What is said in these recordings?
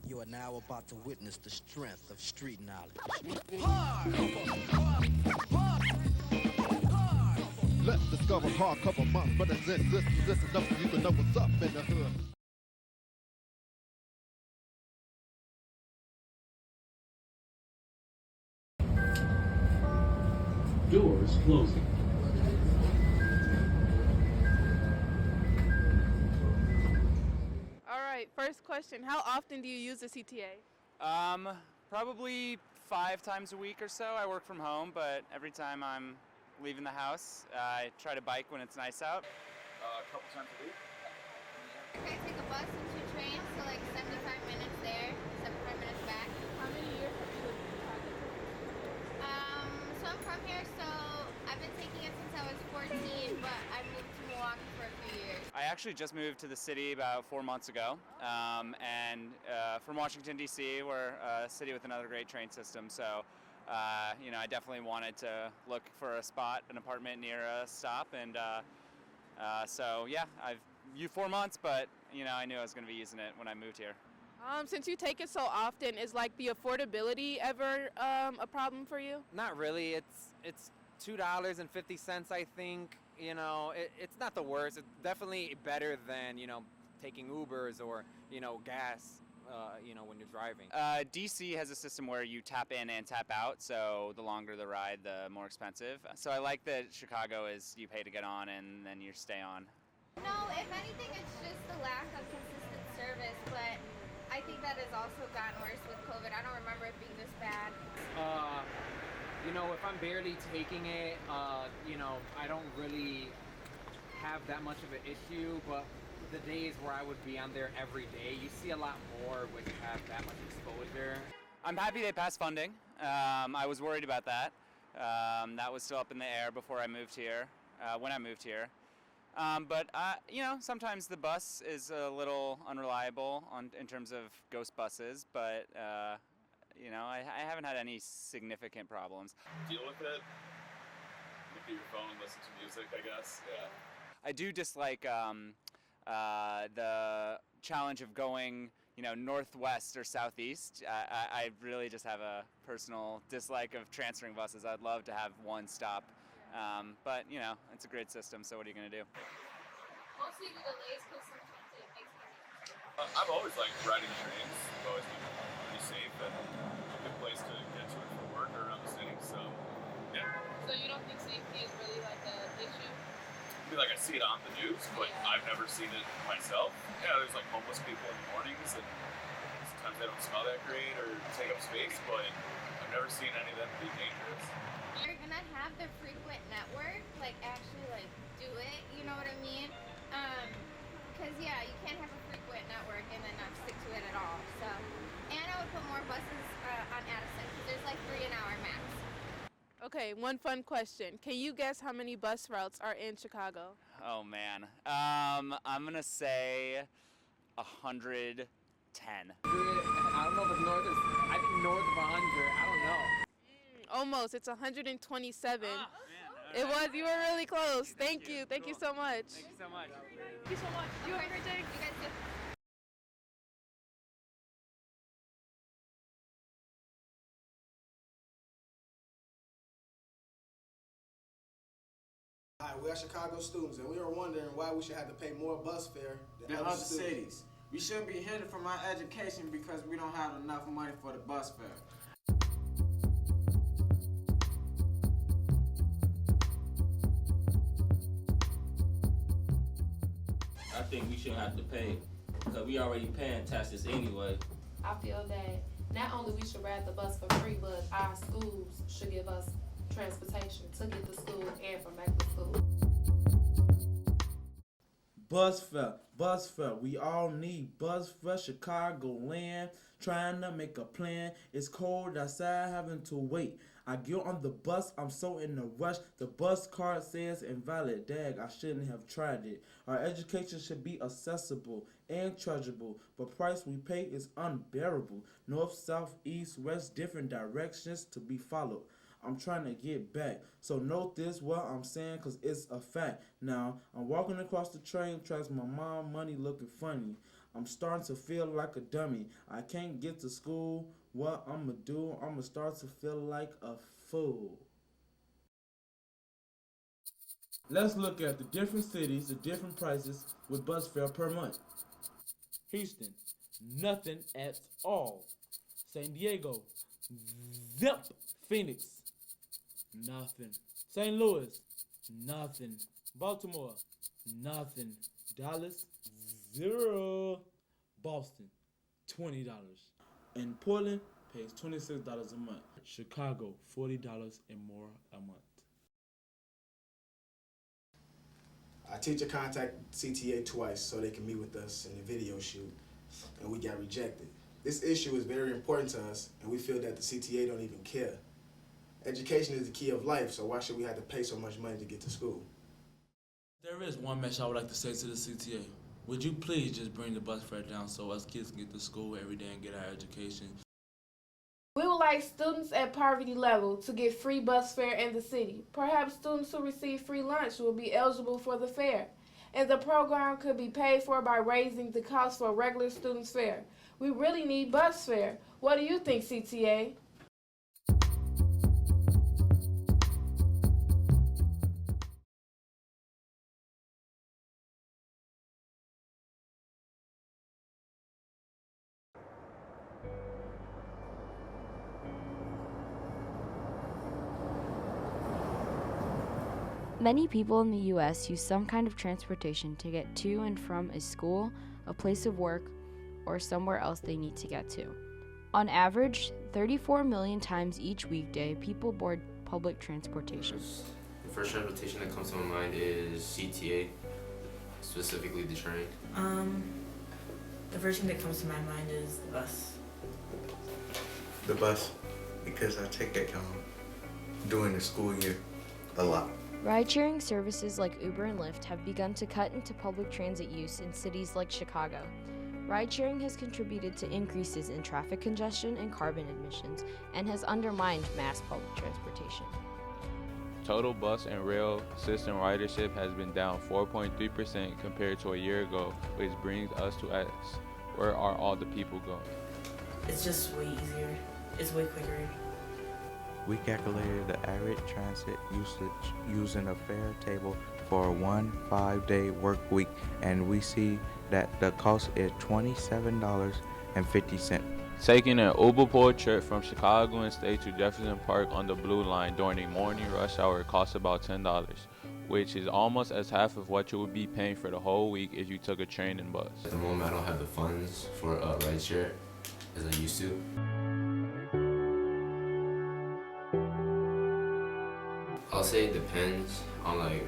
You are now about to witness the strength of street knowledge. Let's discover hardcover months, but it's this enough so you can know what's up in the hood. Doors closing. All right, first question. How often do you use the CTA? Probably 5 times a week or so. I work from home, but every time I'm leaving the house, I try to bike when it's nice out. A couple times a week. I take a bus and 2 trains, so like 75 minutes there, 75 minutes back. How many years have you lived in Chicago? So I'm from here, so I've been taking it since I was 14, but I moved to Milwaukee for a few years. I actually just moved to the city about 4 months ago, and from Washington, D.C., we're a city with another great train system, so I definitely wanted to look for a spot, an apartment near a stop, and so yeah, I've used 4 months, but I knew I was going to be using it when I moved here. Since you take it so often, is like the affordability ever a problem for you? Not really. It's $2.50, I think. It's not the worst. It's definitely better than taking Ubers or gas. When you're driving. DC has a system where you tap in and tap out, so the longer the ride, the more expensive. So I like that Chicago is you pay to get on and then you stay on. No, if anything, it's just the lack of consistent service, but I think that has also gotten worse with COVID. I don't remember it being this bad. If I'm barely taking it, I don't really have that much of an issue, but the days where I would be on there every day, you see a lot more when you have that much exposure. I'm happy they passed funding. I was worried about that. That was still up in the air before I moved here, when I moved here. But sometimes the bus is a little unreliable in terms of ghost buses, but I haven't had any significant problems. Deal with it. Look at your phone, listen to music, I guess. Yeah. I do dislike the challenge of going, northwest or southeast. I really just have a personal dislike of transferring buses. I'd love to have one stop, but it's a great system. So what are you going to do? Mostly the delays because sometimes it makes me. I've always liked riding trains. It's always been pretty safe and a good place to get to it for work or around the city. So, yeah. So you don't think safety is really like an issue? I feel like I see it on the news, but I've never seen it myself. Yeah, there's like homeless people in the mornings, and sometimes they don't smell that great or take up space, but I've never seen any of them be dangerous. You're gonna have the frequent network, actually do it, you know what I mean? Because yeah, you can't have a frequent network and then not stick to it at all. So, and I would put more buses on Addison because there's like 3 an hour max. Okay, one fun question. Can you guess how many bus routes are in Chicago? Oh man, I'm gonna say 110. I don't know if it's north. I think north of 100. I don't know. Almost. It's 127. Man, It was. You were really close. Thank you. Thank you so much. Thank you so much. Thank you so much. You have a great day. You guys do. Hi, we are Chicago students, and we are wondering why we should have to pay more bus fare than other cities. We shouldn't be hindered from our education because we don't have enough money for the bus fare. I think we shouldn't have to pay because we already paying taxes anyway. I feel that not only we should ride the bus for free, but our schools should give us transportation to get to school and from back to school. Bus fare. We all need bus fare. Chicago land, trying to make a plan. It's cold outside, having to wait. I get on the bus, I'm so in a rush. The bus card says invalid. Dag, I shouldn't have tried it. Our education should be accessible and chargeable, but price we pay is unbearable. North, south, east, west, different directions to be followed. I'm trying to get back. So note this what I'm saying, cause it's a fact. Now, I'm walking across the train tracks, my mom money looking funny. I'm starting to feel like a dummy. I can't get to school. What I'ma do? I'ma start to feel like a fool. Let's look at the different cities, the different prices with bus fare per month. Houston, nothing at all. San Diego, zip. Phoenix, nothing. St. Louis, nothing. Baltimore, nothing. Dallas, $0. Boston, $20. And Portland pays $26 a month. Chicago, $40 and more a month. Our teacher contacted CTA twice so they can meet with us in the video shoot, and we got rejected. This issue is very important to us, and we feel that the CTA don't even care. Education is the key of life, so why should we have to pay so much money to get to school? There is one message I would like to say to the CTA. Would you please just bring the bus fare down so us kids can get to school every day and get our education? We would like students at poverty level to get free bus fare in the city. Perhaps students who receive free lunch will be eligible for the fare. And the program could be paid for by raising the cost for regular students' fare. We really need bus fare. What do you think, CTA? Many people in the U.S. use some kind of transportation to get to and from a school, a place of work, or somewhere else they need to get to. On average, 34 million times each weekday, people board public transportation. The first transportation that comes to my mind is CTA, specifically the train. The first thing that comes to my mind is the bus. The bus, because I take it during the school year a lot. Ride-sharing services like Uber and Lyft have begun to cut into public transit use in cities like Chicago. Ride-sharing has contributed to increases in traffic congestion and carbon emissions and has undermined mass public transportation. Total bus and rail system ridership has been down 4.3% compared to a year ago, which brings us to ask, where are all the people going? It's just way easier. It's way quicker. We calculated the average transit usage using a fare table for a 5-day work week, and we see that the cost is $27.50. Taking an Uber pool trip from Chicago and State to Jefferson Park on the Blue Line during the morning rush hour costs about $10, which is almost as half of what you would be paying for the whole week if you took a train and bus. At the moment, I don't have the funds for rideshare as I used to. I'll say it depends on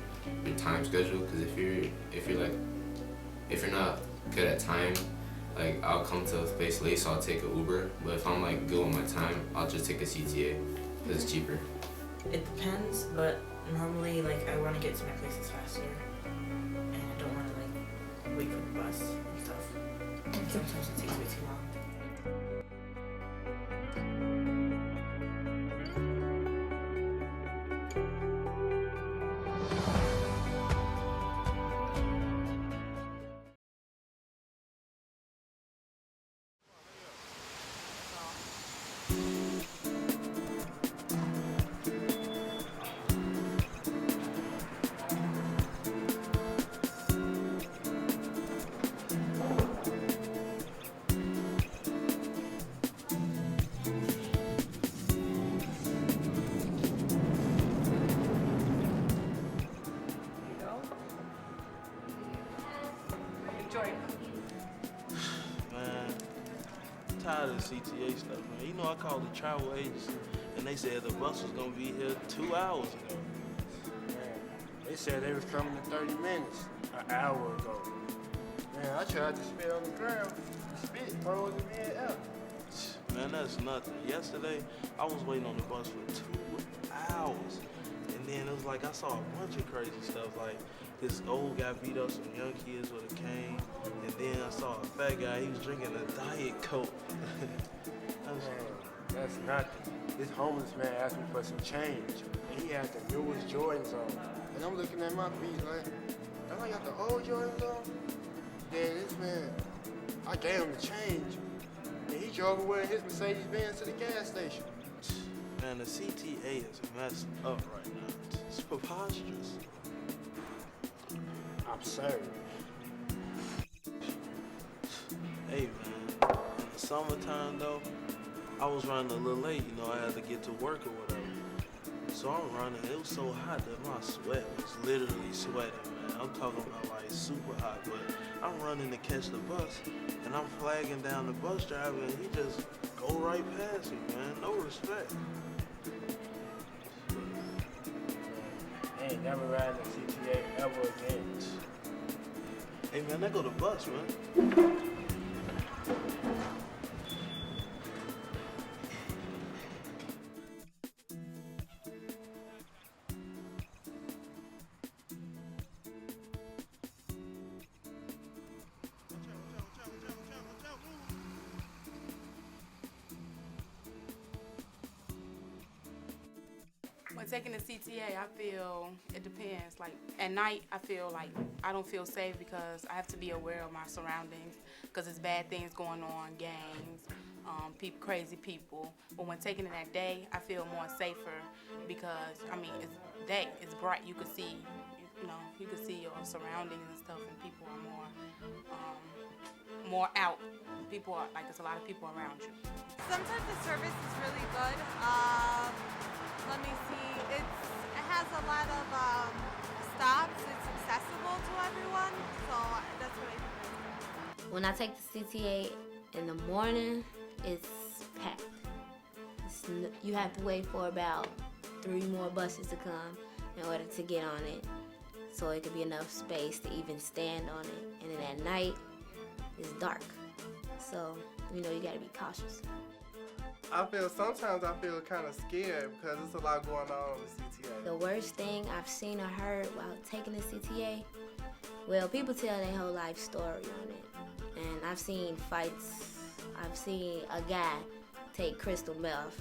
your time schedule, because if you're not good at time, I'll come to a place late, so I'll take an Uber. But if I'm good with my time, I'll just take a CTA because it's cheaper. It depends, but normally I want to get to my places faster, and I don't want to wait for the bus and stuff. Sometimes it takes way too long. Tired of the CTA stuff, man. You know, I called the travel agency, and they said the bus was gonna be here 2 hours ago. Man, they said they was coming in 30 minutes, an hour ago. Man, I tried to spit on the ground, spit froze in mid-air. Man, that's nothing. Yesterday, I was waiting on the bus for 2 hours, and then it was I saw a bunch of crazy stuff, this old guy beat up some young kids with a cane, and then I saw a fat guy, he was drinking a Diet Coke. Man, that's nothing. This homeless man asked me for some change, and he had the newest Jordans on. And I'm looking at my feet don't I got the old Jordans on? Then this man, I gave him the change, and he drove away in his Mercedes-Benz to the gas station. Man, the CTA is messed up right now. It's preposterous. Absurd. Hey, man, in the summertime, though, I was running a little late. You know, I had to get to work or whatever. So I'm running. It was so hot that my sweat was literally sweating, man. I'm talking about, like, super hot. But I'm running to catch the bus, and I'm flagging down the bus driver, and he just go right past me, man. No respect. I ain't never riding a CTA ever again. Hey, man, there go the bus, man. When taking the CTA, I feel it depends. Like at night, I feel like I don't feel safe because I have to be aware of my surroundings because there's bad things going on, gangs, crazy people. But when taking it at day, I feel more safer because I mean it's day, it's bright. You can see, you can see your surroundings and stuff, and people are more out. People are like there's a lot of people around you. Sometimes the service is really good. Let me see. It has a lot of stops. It's accessible to everyone, so that's what I think. When I take the CTA in the morning, it's packed. You have to wait for about 3 more buses to come in order to get on it, so it could be enough space to even stand on it. And then at night, it's dark, so you gotta be cautious. Sometimes I feel kind of scared because there's a lot going on the CTA. The worst thing I've seen or heard while taking the CTA, well, people tell their whole life story on it. And I've seen fights. I've seen a guy take crystal meth.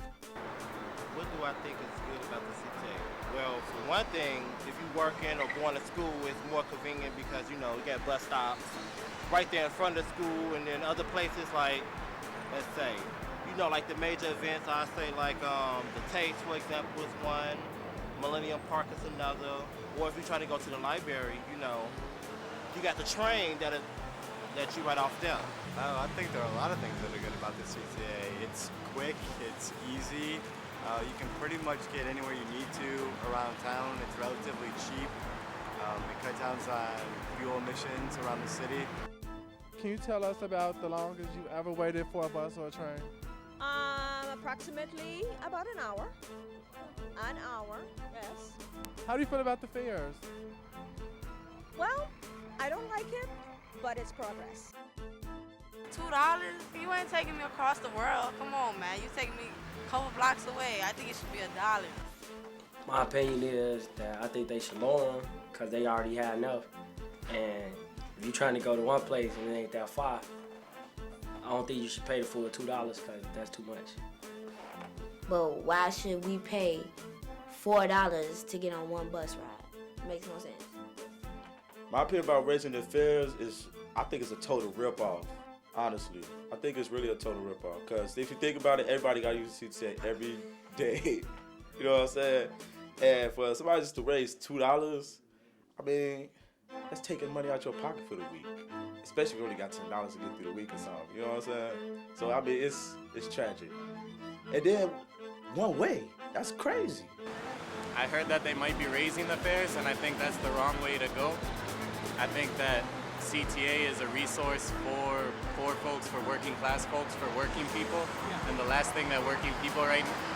What do I think is good about the CTA? Well, for one thing, if you're working or going to school, it's more convenient because, you got bus stops right there in front of the school, and then other places like, let's say, like the major events, I say like the Taste, for example, is one, Millennium Park is another, or if you're trying to go to the library, you got the train that you right off there. I think there are a lot of things that are good about the CTA. It's quick, it's easy, you can pretty much get anywhere you need to around town. It's relatively cheap. It cuts down on fuel emissions around the city. Can you tell us about the longest you ever waited for a bus or a train? Approximately about an hour. An hour, yes. How do you feel about the fares? Well, I don't like it, but it's progress. $2? You ain't taking me across the world. Come on, man. You taking me a couple blocks away. I think it should be $1. My opinion is that I think they should lower them because they already had enough. And if you're trying to go to one place and it ain't that far, I don't think you should pay the full $2 because that's too much. But why should we pay $4 to get on one bus ride? Makes no sense. My opinion about raising the fares is, I think it's a total ripoff. Honestly, I think it's really a total ripoff. Because if you think about it, everybody got to use the CTA every day. You know what I'm saying? And for somebody just to raise $2, I mean, that's taking money out your pocket for the week. Especially if you only got $10 to get through the week or something. You know what I'm saying? So I mean, it's tragic. And then one way. That's crazy. I heard that they might be raising the fares, and I think that's the wrong way to go. I think that CTA is a resource for poor folks, for working class folks, for working people. And the last thing that working people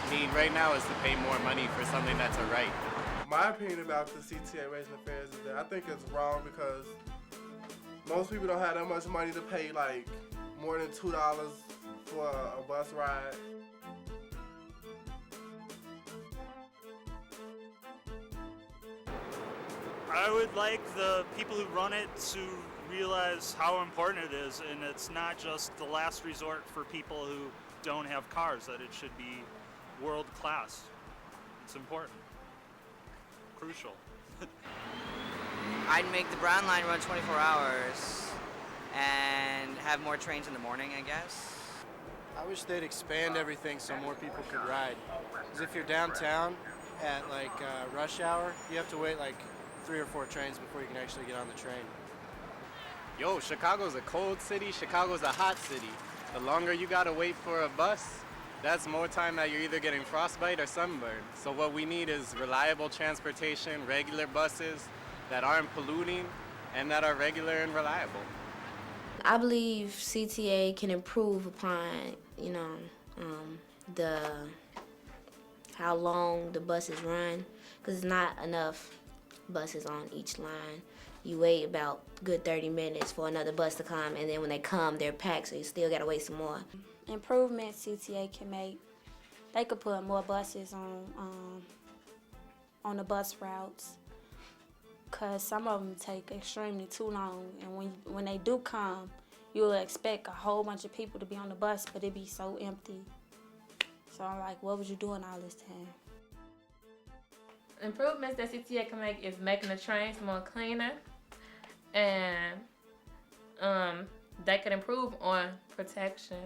need right now is to pay more money for something that's a right. My opinion about the CTA raising the fares is that I think it's wrong because most people don't have that much money to pay like more than $2 for a bus ride. I would like the people who run it to realize how important it is, and it's not just the last resort for people who don't have cars, that it should be world class. It's important. Crucial. I'd make the Brown line run 24 hours. and have more trains in the morning, I guess. I wish they'd expand everything so more people could ride. Because if you're downtown at like rush hour, you have to wait like 3 or 4 trains before you can actually get on the train. Yo, Chicago's a cold city, Chicago's a hot city. The longer you gotta wait for a bus, that's more time that you're either getting frostbite or sunburn. So what we need is reliable transportation, regular buses that aren't polluting and that are regular and reliable. I believe CTA can improve upon, the how long the buses run, because it's not enough buses on each line. You wait about good 30 minutes for another bus to come, and then when they come, they're packed, so you still gotta wait some more. Improvements CTA can make, they could put more buses on the bus routes, because some of them take extremely too long, and when they do come, you'll expect a whole bunch of people to be on the bus, but it be so empty. So I'm like, what was you doing all this time? Improvements that CTA can make is making the trains more cleaner, and that could improve on protection.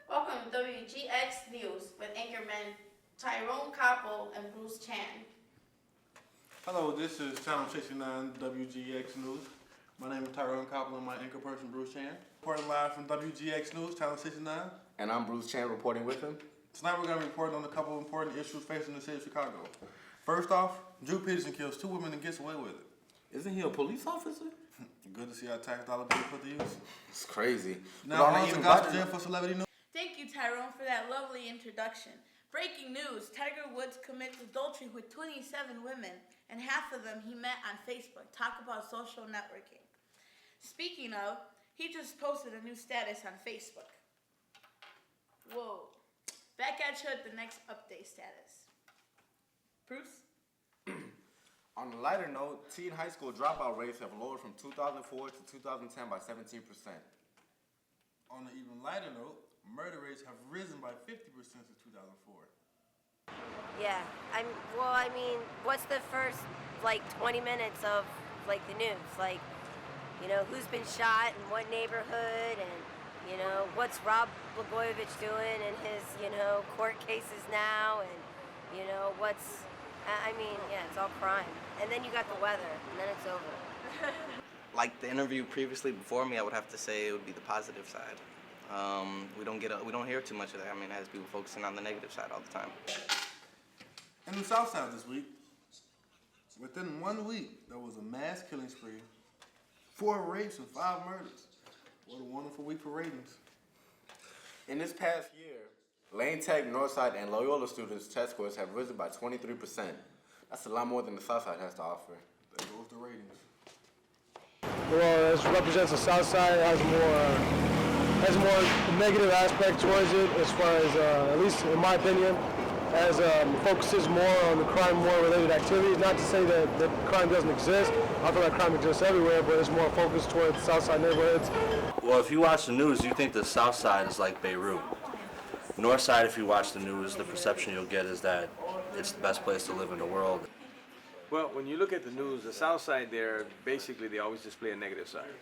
Welcome to WGX News with anchormen Tyrone Koppel and Bruce Chan. Hello, this is Channel 69 WGX News. My name is Tyrone Koppel and my anchor person Bruce Chan. Reporting live from WGX News, Channel 69. And I'm Bruce Chan reporting with him. Tonight we're going to be reporting on a couple of important issues facing the city of Chicago. First off, Drew Peterson kills 2 women and gets away with it. Isn't he a police officer? Good to see our tax dollar being put to use. It's crazy. Now on to gossip jam for celebrity news. Thank you, Tyrone, for that lovely introduction. Breaking news, Tiger Woods commits adultery with 27 women, and half of them he met on Facebook. Talk about social networking. Speaking of, he just posted a new status on Facebook. Whoa. Back at you at the next update status. Bruce? On a lighter note, teen high school dropout rates have lowered from 2004 to 2010 by 17%. On an even lighter note, murder rates have risen by 50% since 2004. Yeah, what's the first 20 minutes of the news? Who's been shot in what neighborhood, and what's Rob Blagojevich doing in his court cases now, and what's it's all crime. And then you got the weather, and then it's over. Like the interview previously before me, I would have to say it would be the positive side. We don't hear too much of that. I mean, it has people focusing on the negative side all the time. In the South Side this week, within 1 week, there was a mass killing spree, 4 rapes and 5 murders. What a wonderful week for ratings. In this past year, Lane Tech, Northside, and Loyola students' test scores have risen by 23%. That's a lot more than the Southside has to offer. There goes the ratings. Well, this represents the South Side. It has more negative aspect towards it, as far as, at least in my opinion, as focuses more on the crime, more related activities. Not to say that crime doesn't exist. I feel like crime exists everywhere, but it's more focused towards South Side neighborhoods. Well, if you watch the news, you think the South Side is like Beirut. North Side, if you watch the news, the perception you'll get is that it's the best place to live in the world. Well, when you look at the news, the South Side there, basically they always display a negative side.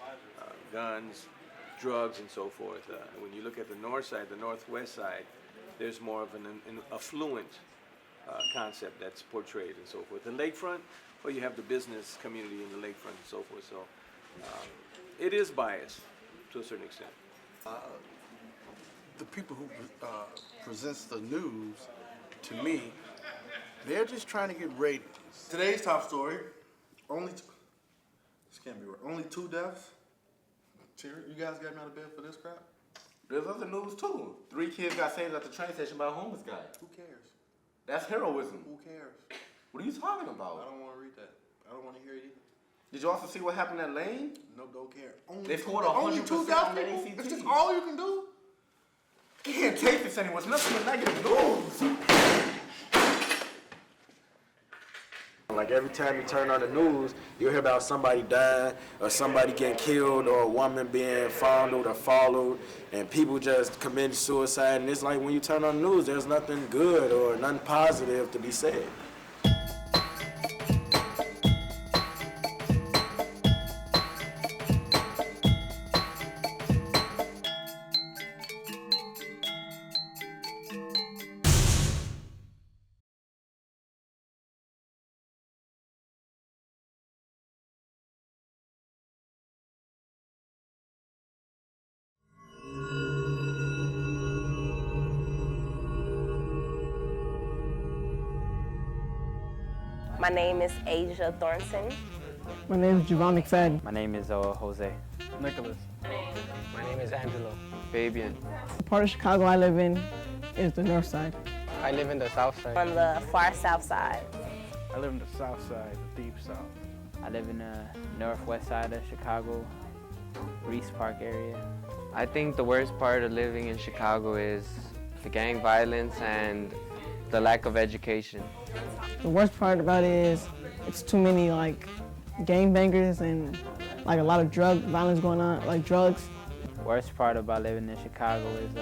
Guns, drugs, and so forth. When you look at the North Side, the Northwest Side, there's more of an affluent concept that's portrayed and so forth. The lakefront, well, you have the business community in the lakefront and so forth. So it is biased to a certain extent. The people who presents the news, to me, they're just trying to get ratings. Today's top story, this can't be right, only 2 deaths. Cherry, you guys got me out of bed for this crap? There's other news too. 3 kids got saved at the train station by a homeless guy. Who cares? That's heroism. Who cares? What are you talking about? I don't want to read that. I don't want to hear it either. Did you also see what happened at Lane? No, don't care. They scored only 100% 2 on deaths, the people? ACT. It's just all you can do? You can't take this anymore. It's nothing but negative news. Like every time you turn on the news, you'll hear about somebody dying or somebody getting killed or a woman being fondled or followed and people just committing suicide. And it's like when you turn on the news, there's nothing good or nothing positive to be said. My name is Asia Thornton. My name is Javon McFadden. My name is Jose. Nicholas. My name is Angelo. Fabian. The part of Chicago I live in is the north side. I live in the south side. On the far south side. I live in the south side, the deep south. I live in the northwest side of Chicago, Reese Park area. I think the worst part of living in Chicago is the gang violence and the lack of education. The worst part about it is it's too many like gangbangers and like a lot of drug violence going on, like drugs. The worst part about living in Chicago is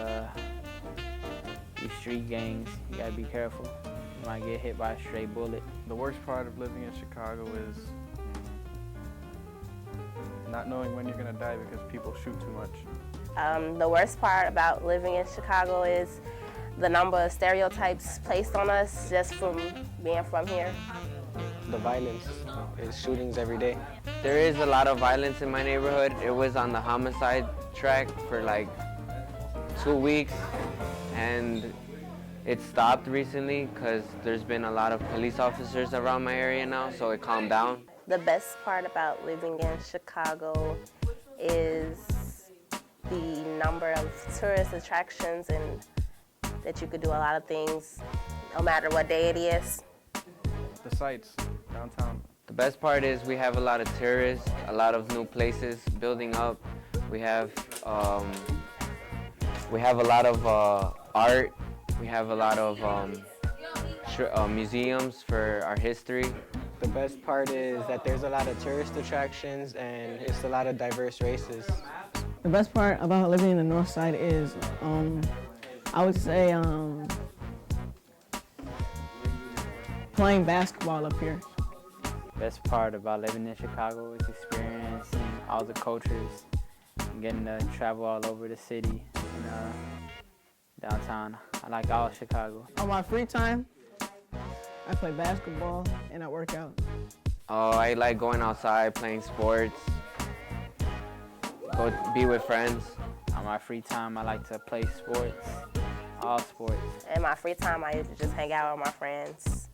these street gangs. You gotta be careful. You might get hit by a stray bullet. The worst part of living in Chicago is not knowing when you're gonna die because people shoot too much. The worst part about living in Chicago is the number of stereotypes placed on us just from being from here. The violence is shootings every day. There is a lot of violence in my neighborhood. It was on the homicide track for like 2 weeks, and it stopped recently because there's been a lot of police officers around my area now, so it calmed down. The best part about living in Chicago is the number of tourist attractions and that you could do a lot of things no matter what day it is. The sights downtown. The best part is we have a lot of tourists, a lot of new places building up. We have a lot of art. We have a lot of museums for our history. The best part is that there's a lot of tourist attractions and it's a lot of diverse races. The best part about living in the north side is I would say playing basketball up here. Best part about living in Chicago is experiencing all the cultures and getting to travel all over the city and downtown. I like all Chicago. On my free time, I play basketball and I work out. Oh, I like going outside, playing sports, go be with friends. On my free time, I like to play sports, all sports. In my free time, I usually just hang out with my friends.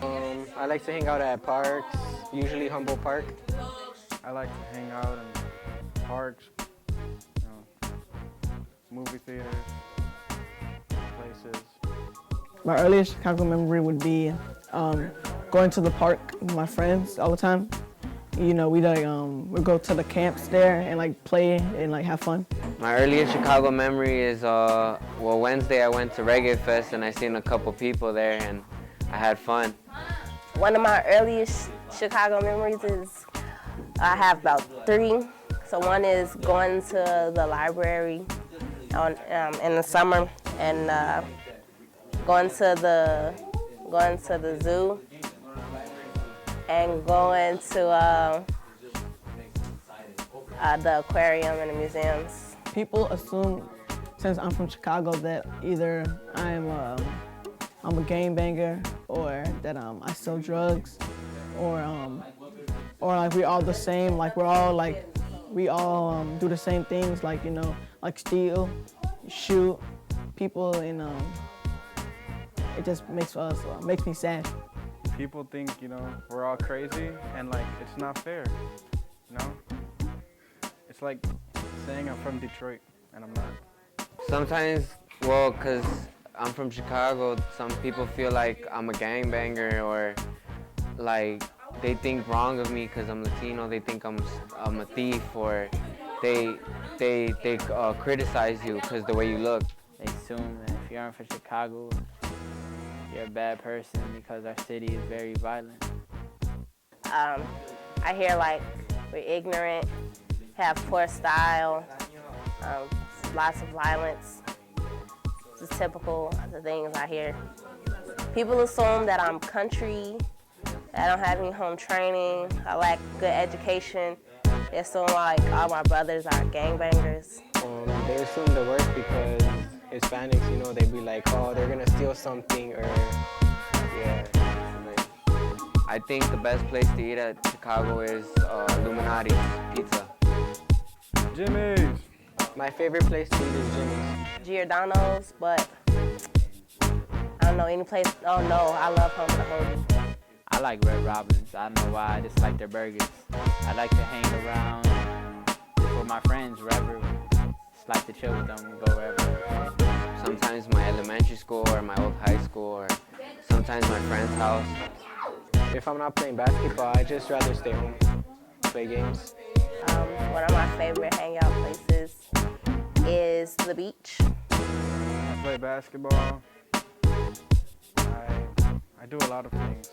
I like to hang out at parks, usually Humboldt Park. I like to hang out in parks, movie theaters, places. My earliest Chicago memory would be going to the park with my friends all the time. You know, we'd go to the camps there and like play and like have fun. My earliest Chicago memory is, Wednesday I went to Reggae Fest and I seen a couple people there and I had fun. One of my earliest Chicago memories is, I have about 3. So one is going to the library in the summer and going to the zoo and going to the aquarium and the museums. People assume, since I'm from Chicago, that either I'm a gangbanger or that I sell drugs or like we're all the same. Like we all do the same things. Like like steal, shoot people, and it just makes me sad. People think, we're all crazy, and like, it's not fair, It's like saying I'm from Detroit, and I'm not. Sometimes, because I'm from Chicago, some people feel like I'm a gangbanger or like they think wrong of me because I'm Latino. They think I'm a thief, or they criticize you because the way you look. They assume that if you aren't from Chicago, you're a bad person because our city is very violent. I hear like we're ignorant, have poor style, lots of violence. It's typical of the things I hear. People assume that I'm country, that I don't have any home training, I lack good education. They assume like all my brothers are gangbangers. They assume the worst because Hispanics, they be like, oh, they're gonna steal something, or yeah. I think the best place to eat at Chicago is Illuminati's Pizza. Jimmy's. My favorite place to eat is Jimmy's. Giordano's, but I don't know any place. Oh no, I love Home and Hoagie. I like Red Robin's. I don't know why, I just like their burgers. I like to hang around with my friends wherever. Just like to chill with them and go wherever. Sometimes my elementary school or my old high school or sometimes my friend's house. If I'm not playing basketball, I just rather stay home, play games. One of my favorite hangout places is the beach. I play basketball. I do a lot of things.